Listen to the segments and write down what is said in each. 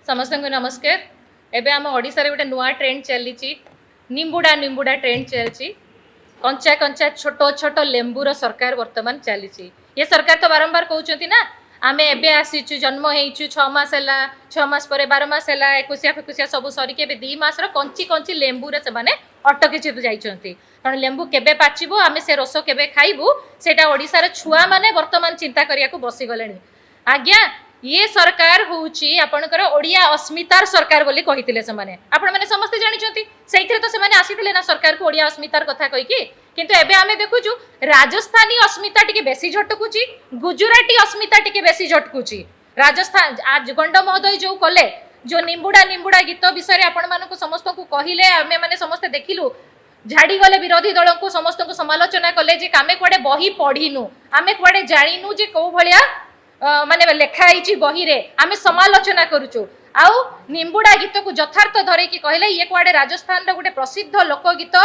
समस्त को नमस्कार। एबे आम ओडिशा रे गोटे नुआ ट्रेंड चली निंबुड़ा निंबुड़ा ट्रेंड चलती कंचा कंचा छोट छोट लेंबूर सरकार वर्तमान चली ये सरकार तो बारंबार कहते ना आम एबे आसीचु जन्म होइचु 6 मास है 6 मास पर 12 मास है एकुशिया फेकुशिया सब सरिक ए 2 मास कंची कंची लेंबूरे से अटकी जाइछंती कारण लेंबू केबे पाचिबो आमे से रस केबे खाइबू सेटा ओडिसा रे छुआ माने वर्तमान चिंता करिया को बसी गलेनी। आज्ञा ये सरकार होउची आपनकर ओडिया अस्मितार सरकार बोली कहितिले से माने आपण माने समस्त जानिचंती सेइथरे तो से माने आसीतिले ना सरकार को ओडिया अस्मितार कथा कहि कि किंतु एबे आमे देखुचु राजस्थानी अस्मिता टिके बेसी झटकुची गुजराती अस्मिता टिके बेसी झटकुची। राजस्थान आज गंड महोदय जो कले जो निंबुड़ा निंबुड़ा गीत विषय आपण मानको समस्त को कहिले आमे माने समस्त देखिलु झाड़ी गले विरोधी दल को समस्त को समालोचना कले जे आमे कुआडे बही पढ़ीनु आमे कुआडे जानिनु जे को भलिया माने लेखाई बही रे आमे समालोचना करूचु आउ निंबुड़ा गीत को यथार्थ धरे कि कहले ये कुआडे राजस्थान रो गोटे प्रसिद्ध लोकगीत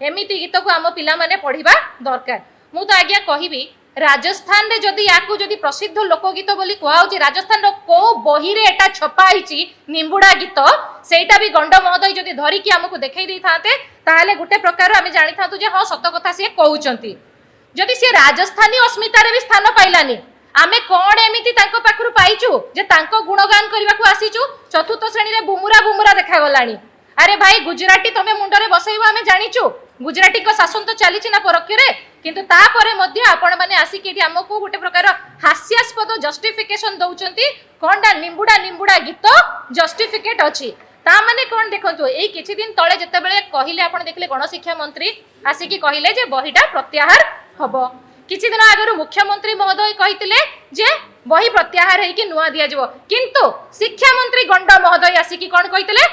एमिति गीत को आम पिला माने पढ़िबा दरकार। मु तो आज्ञा कहिबी राजस्थान रे जदि याकू जदि प्रसिद्ध लोकगीत बोली कहउची राजस्थान रो को बही रे एटा छपा आइची निंबुड़ा गीत सेटा भी गंड महोदय जदि धरी कि हमकु देखाई दै थाते ताहाले गुटे प्रकार आमे जानि थातु जे हां सत कथा से कहउचंती जदि से राजस्थानी अस्मिता रे भी स्थान पाइलानी आमे कौन एमिति तांको पाखरु पाइचु जे तांको गुणगान करबा को आसीचु चतुर्थ श्रेणी रे बुमुरा बुमुरा देखा गलानी। अरे भाई गुजराती तमे मुंडरे बसैबो आमे जानिचु गुजराती को शासन तो चलीछि ना परोक्ष रे किंतु ता परे मध्य आपण माने आसी केटी हमको गोटे प्रकार हास्यास्पद जस्टिफिकेशन दउचंती कोनडा निंबुड़ा निंबुड़ा गीत जस्टिफिकेट अछि ता माने कोन देखंतु एई किछि दिन तळे जते बेले कहिले आपण देखले गणशिक्षा मंत्री आसी कि कहिले जे बहिटा प्रत्याहार हबो किछि दिन आगरु मुख्यमंत्री महोदय कहितिले जे बही प्रत्याहार है कि नुआ दिया जबो किंतु शिक्षा मंत्री गंड महोदय आसी कि कोन कहितिले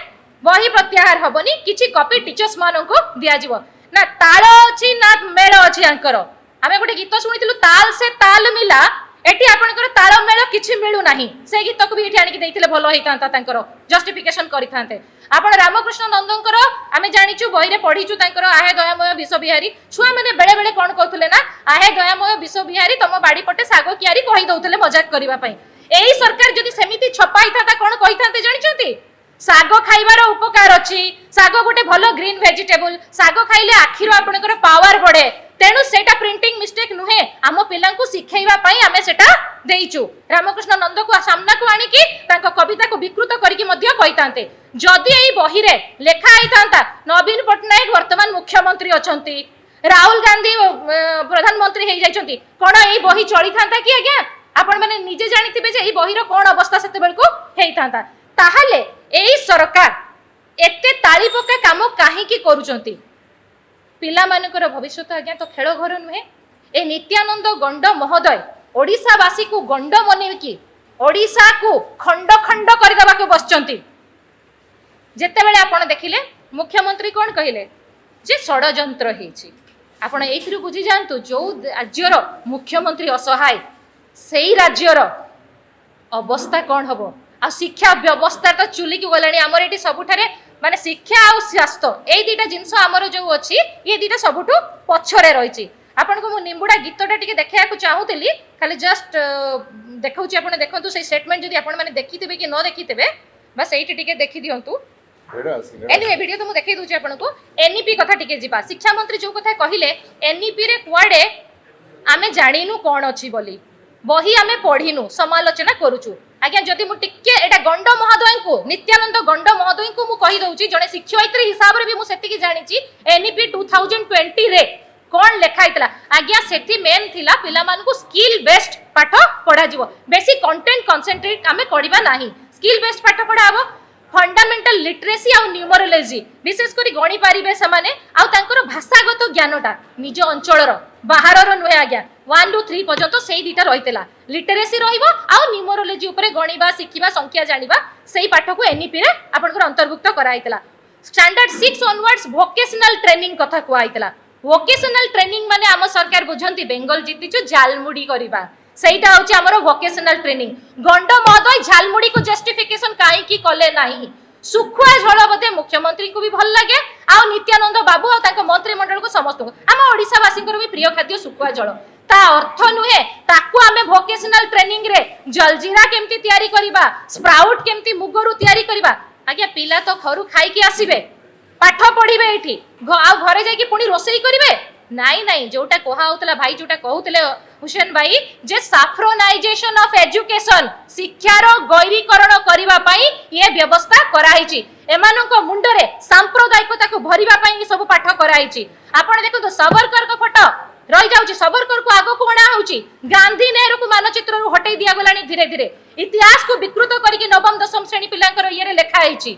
बही प्रत्याहार हबनी किछि कॉपी टीचर्स मानको दिया जबो ना ताल अछि ना मेल अछि अंकर आमे गोटे गीत सुनितिलु ताल से ताल मिला एटी आपनकर ताल मेल किछि मिलु नाही से गीत को भी एटी आनि कि दैतिले भलो हेतांता तांकर जस्टिफिकेशन करिथांते। आपण रामकृष्ण नंदनकर आमे जानिचु बहिरे पढिचु तांकर आहे दयामय विश्वविहारी छुआ माने बेले बेले कोन कहथुले ना आहे दयामय विश्वविहारी तम बाड़ी पटे सागो कियारी कहि दउतले मजाक करबा पई एई सरकार जदि सेमिति छपाई थाता कोन कहिथांते जानिचंती सागो खाइबार उपकार अछि सागो गोटे भलो ग्रीन वेजिटेबल सागो खाइले आखिरो आपनकर पावर बढ़े तेणु सेटा प्रिंटिंग मिस्टेक नुहे आम पिला को शिखेबा पई आमे सेटा देइचु रामकृष्ण नंद को सामना को आनी कि तांको कविता को विकृत करिकि मध्य कहितांते जदि एई बही रे लेखा आइतांता नवीन पटनायक वर्तमान मुख्यमंत्री अछंती राहुल गांधी प्रधानमंत्री हे जाइछंती कोन एई बही चली थांता कि आज्ञा आपण माने निजे जानिथिबे जे एई बही रो कोन अवस्था सेते बेल को हेइतांता ताहाले एई सरकार एते ताली पका काम काहे की करूचंती पिला मानकर भविष्य आज्ञा तो खेल घर नुहे ए नित्यानंद गंड महोदय ओडिशावासी को गंड मने कि ओडिशा को खंड खंड करदेबा को बसचंती जेते बेले आपण देखिले मुख्यमंत्री कोन कहिले जे षडयंत्र हेछि आपण एथिरु बुझी जानतु जो राज्यर मुख्यमंत्री असहाय सेई राज्यर अवस्था कोन हबो आ शिक्षा व्यवस्था तो चुली की गलानी हमर एटी सबुठारे माने शिक्षा आ स्वास्थ्य ए दुटा जिंस हमर जो अछि ये दुटा सबुठु पछरे रहिछि। आपन को मु निंबुड़ा गीतटा टिके देखैया को चाहूतिली खाली जस्ट देखौछि आपण देखंतु से स्टेटमेंट जदी आपण माने देखिथिबे कि न देखिथिबे बस एटी टिके देखि दियंतु एनी वीडियो तो मु देखै दोछि आपण को एनईपी कथा टिके जिबा शिक्षा मंत्री जो कथा कहिले एनईपी रे कुआडे आमे जानिनु कोन अछि बोली बही आमे पढिनु समालोचना करूछु आज्ञा जदि मु टिके एटा गंड महोदय को नित्यानंद गंड महोदय को मु कहि दउची जने शिक्षयित्री हिसाब रे भी मु सेति की जानिची एनईपी 2020 रे कोन लेखा आइतला आज्ञा सेति मेन थिला पिला मान को स्किल बेस्ड पाठ पढा जिवो बेसी कंटेंट कंसंट्रेट आमे करिबा नाही स्किल बेस्ड पाठ पढाबो फंडामेंटल लिटरेसी आ न्यूमरोलॉजी विशेष करी गणी पारिबे समाने आ तांकर भाषागत ज्ञानटा निज अंचलर बाहरर नुहे आज्ञा 1 टू 3 पर्यंत सेही दिटा रहितला लिटरेसी रहिबो आ न्यूमरोलॉजी ऊपर गणिबा शिखिबा संख्या जानिबा सेही पाठ को एनईपी रे आपनकर अंतर्भुक्त कराइतला। स्टैंडर्ड 6 ऑनवर्ड्स वोकेशनल ट्रेनिंग कथा को आइतला वोकेशनल ट्रेनिंग माने आम सरकार बुझंती बेंगल जीतिचु जालमुडी करिबा सेटा होची हमरो वोकेशनल ट्रेनिंग गंड महोदय झालमुडी को जस्टिफिकेशन काहे की कले नाही सुखुआ झोल बोधे मुख्यमंत्री को भी भल लगे आ नित्यानंद बाबू आ ताको मंत्रिमंडल को समस्त को आम ओडिसा वासी भी प्रिय खाद्य सुखुआ झोल ता अर्थ नुहे ताकू आमे वोकेशनल ट्रेनिंग रे जलजीरा केमती तयारी करिबा स्प्राउट केमती मुगरू तयारी आज्ञा पिला तो घर खाई आसबे पाठ पढ़े ये घरे जाकि पुणी रोसई करेंगे नाई नाई जोटा कहला भाई जोटा कहते हुसैन भाई जे साफ्रोनाइजेशन ऑफ एजुकेशन शिक्षार गैरीकरण करने ये व्यवस्था कराई एमानक मुंडरे सांप्रदायिकता को भरिबा पई सब पाठ कराई आपण देखो सावरकर को फोटो रही जाउची सावरकर को आगो को अणा होउची गांधी नेहरू को मानचित्र हटई दिया गलानी धीरे धीरे इतिहास को विकृत करके नवम दशम श्रेणी पिलांकर ये लिखा है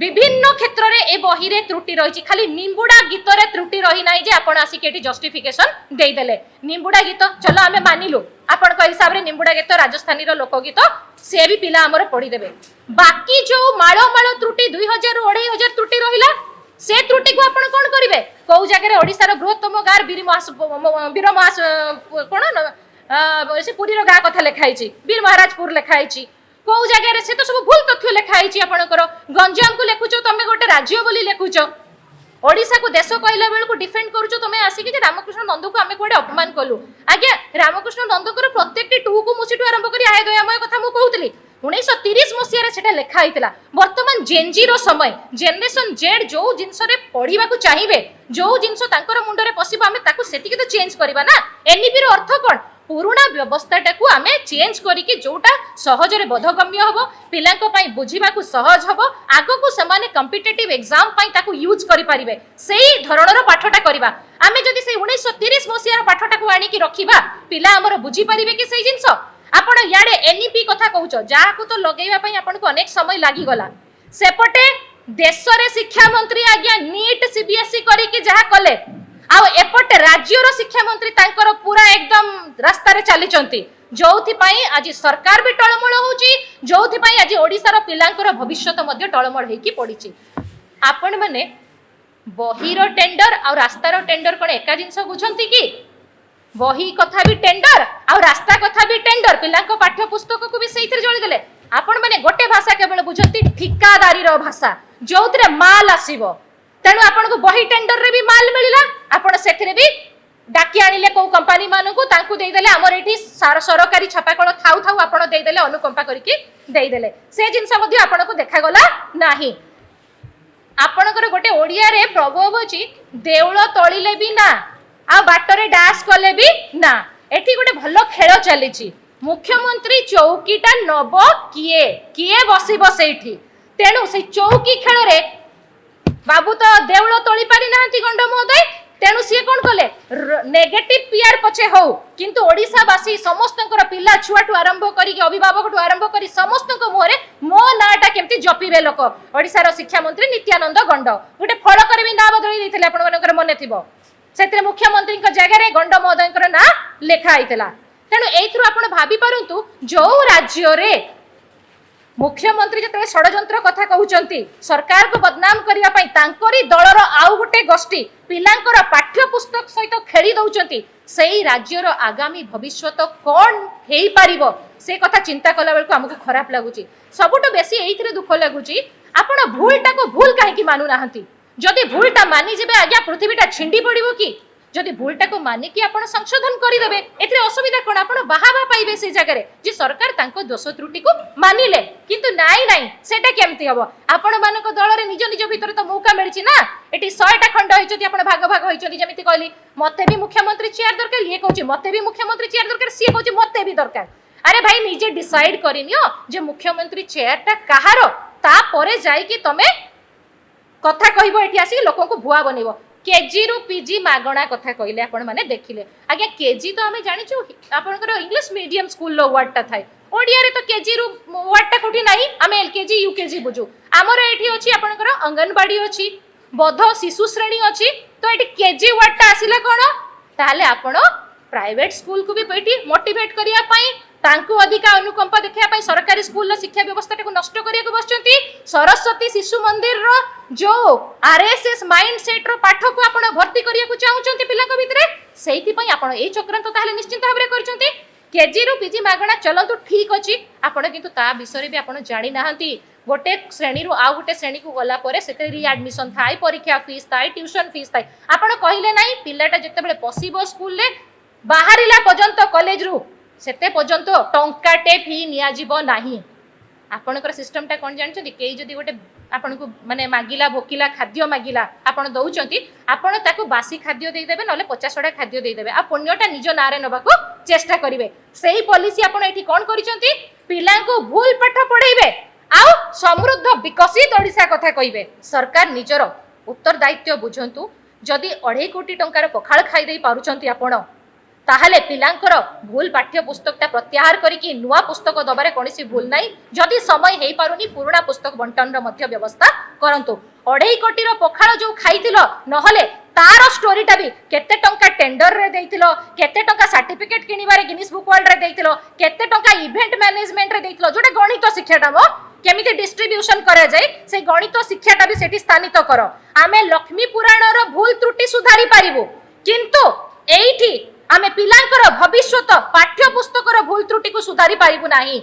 विभिन्न क्षेत्र में ए बही रे त्रुटि रही खाली निम्बुडा गीत रे त्रुटि रही ना जे आपण आसिक एटी जस्टिफिकेशन देदेले निम्बुडा गीत चलो आमे मानिलु आपण को हिसाब रे निम्बुडा गीत राजस्थानी रो लोकगीत से भी पिला हमर पढ़ी देबे बाकी जो माळो माळो त्रुटि 2000 रु 2500 त्रुटि रहिला से त्रुटि को आपण कोन करिवे को जगह रे ओडिसा रो बृहत्तम गार वीर महास कोन से पुरी रो गा कथा लिखाई वीर महाराजपुर लिखाई कौ जगह से तो सब भूल तथ्य लिखाई आपणकर गंजाम को लिखुच तुम गोटे राज्य बोली लिखुच ओडिशा को देश कहला बेलू डिफेंड करुच तुम आसिक रामकृष्ण नंदू को आम कौटे अपमान कलु आज्ञा रामकृष्ण नंदूर प्रत्येक टू को मुसीठू आरंभ कर आय दयामय कथा मुझे कहती 1930 मसीह लिखाई बर्तमान जेनजी समय जेनरेशन जेड जो जिनस पढ़ा चाहिए जो जिनस मुंडे पशब आम तो चेंज करवा ना एनईपी रो अर्थ कौन पुराणा व्यवस्थाटा को आमे चेंज करिके जोटा सहजरे बोधगम्य हबो पिलांको पई बुझीबा को सहज हबो आगो को समान कॉम्पिटिटिव एग्जाम पई ताको यूज करि परिबे सेही धरणर पाठटा करिबा आमे जदि से 1930 मसिया पाठटा को आनी कि रखिबा पिला हमर बुझी परिबे कि सेही जिंस आपण याडे एनईपी कथा कहउचो जा को तो लगेबा पई आपण को अनेक समय लागि गला सेपटे देशरे शिक्षा मंत्री आज्ञा नीट सीबीएसई करिके जहा कले आउ एपटे राज्यर शिक्षा मंत्री तांकर पूरा एकदम रास्ता रे चली चंती जोथि पई आज सरकार भी टळमळ होउची जोथि पई आज ओडिसा रो पिलांकर भविष्यत मध्ये टळमळ हेकी पडिची आपण माने बही रो टेंडर आ रास्ता रो टेंडर कोन एका जिंस बुझंती कि बही कथा भी टेंडर आ रास्ता कथा भी टेंडर पिलांको पाठ्य पुस्तक को भी सेइथरे जोड़ी देले आपण माने गोटे भाषा केवल बुझंती ठिकादारी रो भाषा जोथरे माल आसीबो तेणु आपन को बही टेंडर रे भी माल मिलिला आपन सेथरे भी डाकी आनिले को कंपनी मानु को तांकु देई देले हमर एठी सरकारी छापाकळ थाउ थाउ आपन देई देले अनुकंपा करिके देई देले से जिंस मध्ये आपन को देखा गला नाही आपनकर गोटे ओडिया रे प्रभाव अछि देउळ तळिले भी ना आ बाटरे डास कले भी ना एठी गोटे भलो खेल चलीची मुख्यमंत्री चौकीटा नब किए किए बसिबो सेठी तेणु से चौकी खेल रे बाबू तो देउळ तोली पारि नाहंती गंड महोदय तेणु सी कोन कले नेगेटिव पीआर पछे हो किंतु ओडिसावासी समस्तंकर पिला छुआटू आरंभ करी अभिभावकटू आरंभ करी समस्तंक मुहरे मो नाटा केमती जपिबे लोक ओडिसा रो शिक्षा मंत्री नित्यानंद गंड गोटे फल करे भी ना बदली दैथिले आपण मानकर मने थिबो सेते मुख्यमंत्री को जगह रे गंड महोदयकर ना लेखा आइतला तेणु एथरु आपण भाबी परंतु जो राज्य रे मुख्यमंत्री जते षडयंत्र कथा कहउचंती सरकार को बदनाम करिया पई तांकरी दलर आउ गुटे गोष्ठी पिलांकर पाठ्य पुस्तक सहित खेली दउचंती सेही राज्यर आगामी भविष्यत कोन हेई पारिबो से कथा चिंता कला बेल को हमकु खराब लागुची सबटु बेसी एइथरे दुख लागुची आपण भूलटा को भूल काहे कि मानु नाहंती जदि भूलटा मानि जेबे आज्ञा पृथ्वीटा छिंडी पड़िबो कि जदि भूलटा को मानि कि आपण संशोधन करि देबे एथरे असुविधा कोन आपण बाहाबा पाइबे से जगह रे जे सरकार तांको दोष त्रुटि को मानिले किंतु नाइ नाइ सेटा केमति हबो आपण मानको दल रे निज निज भीतर तो मौका मिलछि ना एटी 100 टा खंड होइछथि आपण भाग भाग होइछथि जेमिति कहली मते भी मुख्यमंत्री चेयर दरकार ये कहउछि मते भी मुख्यमंत्री चेयर दरकार सी कहउछि मते भी दरकार अरे भाई निजे डिसाइड करिनियो जे मुख्यमंत्री चेयर टा कहारो ता परे जाई कि तमे कथा कहबो एठी आसी लोक को भुआ बनेबो केजी रु पीजी मागणा कथा कहले आपण माने देखिले आज्ञा केजी तो हमें जानि छु आपनकर इंग्लिश मीडियम स्कूल लो वर्ड ता थाय ओडिया रे तो केजी रु वर्ड ता कोठी नाही हमें एलकेजी यूकेजी बुझू हमर एठी अछि आपनकर अंगनबाड़ी अछि बोध शिशु श्रेणी अछि तो एठी केजी वर्ड ता आसिला कोन ताले आपण प्राइवेट स्कूल को भी एठी मोटिवेट करिया पई तांकु अधिका अनुकंपा देखिया पई सरकारी स्कूल शिक्षा व्यवस्था को नष्ट करिया को बसचंती सरस्वती शिशु मंदिर रो जो आरएसएस माइंडसेट रो पाठ को आपण भर्ती करिया को चाहुचंती पिला को भितरे सेहिति पई आपण ए चक्रांत ताले निश्चित भाबरे करचंती केजी रु पीजी मागणा चलंतु ठीक अछि आपण किंतु ता विषय भी आपण जानि नाहंती गोटे श्रेणी रु आ गोटे श्रेणी को गला परे सेते रीएडमिशन थाई परीक्षा फीस थाई ट्यूशन फीस थाई आपण कहिले नाही पिलाटा जते बेले पसिबो स्कूल ले बाहरिला पर्यंत कॉलेज रु सेते पर्यंत टंकाटे फी निया जीवो नाही आपणकर सिस्टमटा कौन जानते कई जदि गोटे आपन को माने मागिला भोकिला खाद्य मागिला आपन दउचंती आपन ताको बासी खाद्य देई देबे नले 50 खाद्य देई देबे आ पुण्यटा निज नारे नबाको चेष्टा करिवे सेही पॉलिसी आपन एठी कोन करिसंती पिला को भूल पाठ पढाइबे आउ समृद्ध विकसित ओडिसा कथा कहिबे सरकार निजर उत्तरदायित्व बुझंतु जदि 2.5 कोटी टंकार पखाल खाई देई पारुचंती आपन ताहले पिलांकर भूल पाठ्य पुस्तकटा प्रत्याहार करिकी नुआ पुस्तक दबारे कोनसी भूल नाही जदि समय हेई पारुनी पुराना पुस्तक बंटन र मध्य व्यवस्था करंतु 2.5 कोटी रो पखाल जो खाइतिलो नहले तार स्टोरीटा भी केते टंका टेंडर रे देइतिलो केते टंका सर्टिफिकेट किनिबारे गिनीज बुक वर्ल्ड रे देइतिलो केते टंका इवेंट मैनेजमेंट रे देइतिलो जोटा गणित शिक्षाटा मो केमिति डिस्ट्रीब्यूशन करा जाय से गणित शिक्षाटा भी सेठी स्थानित करो आमे लक्ष्मी पुराण रो भूल त्रुटि सुधारी पारिबो किंतु एइठी आमे पिलांकर भविष्यत पाठ्य पुस्तकर भूल त्रुटि को सुधारी पारिबु नाही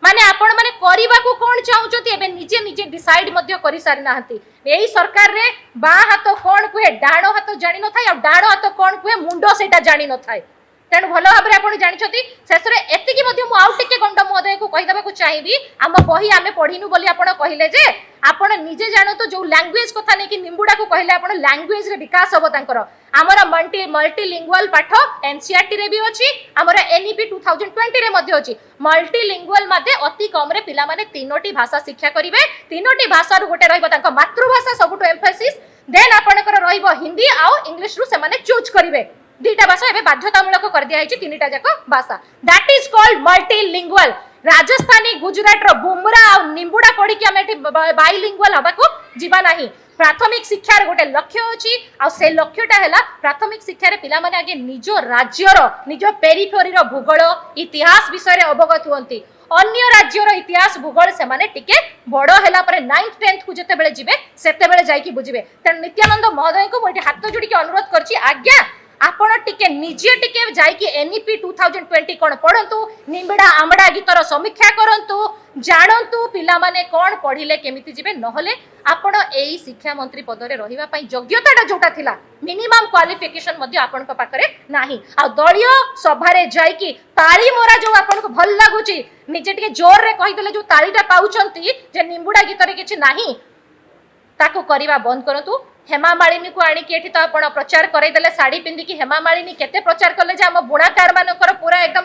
माने आपण माने करिबा को कोन चाहुचती एबे निजे निजे डिसाइड मध्य करि सारि नाहंती एही सरकार रे बा हाथ कोन कुए डाणो हाथ जानि न थाय आ डाणो हाथ कोन कुए मुंडो सेटा जानि न थाय तेणु भल भाव आप जानते शेष में एतिकी आउटे गंड महोदय को कहीदेवा को चाहिए आम बही आम पढ़ीनु बोली आप कहले जे आपण निजे जानतु जो लैंग्वेज कथा नहीं कि निम्बुडा को कहले आपण लैंग्वेज रे विकास हम तांकर आमर मल्टीलिंगुअल पाठ एनसीईआरटी रे भी अछि आमर एनईपी 2020 रे मध्ये अछि मल्टीलिंगुअल मध्ये अति कम रे पिला माने तीनोटी भाषा शिक्षा करिवे तीनोटी भाषा रु गोटे रहइबो तांका मातृभाषा सबुटो एम्फेसिस देन आपणकर रहइबो हिंदी आउ इंग्लिश रु से माने चूज करिवे दुईटा भाषा एबे बाध्यतामूलक कर दिया है तीनटा जाक भाषा that is called multilingual Rajasthani Gujarat रो बुमरा आ निम्बुडा पढ़ी कि आमे बाइलिंगुअल हबा को जीवा नाही प्राथमिक शिक्षार गोटे लक्ष्य अछि आ से लक्ष्यटा हैला प्राथमिक शिक्षा रे पिला माने आगे निजो राज्यर निजो पेरिफेरी रो भूगोल इतिहास विषय रे अवगत हुअंती अन्य राज्यर इतिहास भूगोल से माने टिके बड़ो हैला परे 9th 10th को जते बेले जिवे सेते बेले जाई कि बुझिबे त नित्यानंद महोदय को मोटी हाथ जोड़ी के अनुरोध करछि आज्ञा आपण टिके निजे टिके जाई कि एनईपी 2020 कोन पढंतु निम्बडा आमडा गीतर समीक्षा करंतु जानंतु पिला माने कोन पढिले केमिति जिवे नहले आपण एई शिक्षा मंत्री पद रे रहिबा पई योग्यताटा जोटा थिला मिनिमम क्वालिफिकेशन मध्ये आपण को पाकरे नाही आ दलिय सभा रे जाई कि ताली मोरा जो आपण को भल लागुची निजे टिके जोर रे कहि देले जो तालीटा पाउचंती जे निम्बुडा गीतर किछि नाही ताको करिवा बंद करंतु हेमा मालिनी को आनी कि तो आपण प्रचार करे देले साड़ी पिंदी कि हेमा मालिनी केते प्रचार करले जे हम बुणाकार मानकर पूरा एकदम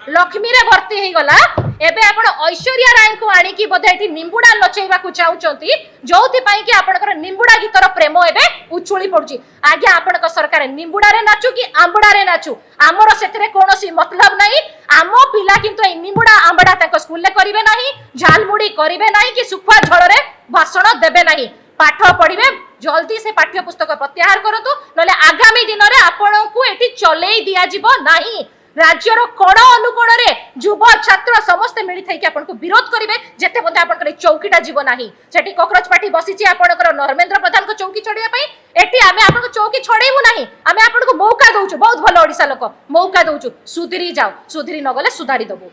लक्ष्मी रे भर्ती हे गला एबे आपण ऐश्वर्या राय को आनी कि बोधे एठी निम्बुडा नचेबा को चाहुचंती जोथि पई कि आपणकर निम्बुडा गीतर प्रेम एबे उछुली पड़ुची आज्ञा आपणक सरकार निम्बुडा रे नाचू कि आंबडा रे नाचू हमर सेतरे कोनोसी मतलब नाही आमो पिला किंतु ए निम्बुडा आंबडा तक स्कूल ले करिवे नाही झालमुडी करिवे नाही कि सुखवा झळ रे भाषण देबे नाही पाठ पढ़िबे जल्दी से पाठ्य पुस्तक प्रत्याहार करतु नले आगामी दिन रे आपण को एठी चलेई दिया जिवो नाही राज्यर कोण अनुकोण रे युवा छात्र समस्त मिली थई कि आपण को विरोध करिवे जेते बंदे आपण करे चौकीटा जीव नाही सेठी कॉकरोच पार्टी बसिची आपण कर नरेंद्र प्रधान को चौकी छड़िया पई एठी आमे आपण को चौकी छड़ेबु नाही आमे आपण को मौका दउछु बहुत भलो ओडिसा लोक मौका दउछु सुधरी जाओ सुधरी न गले सुधारी दबु।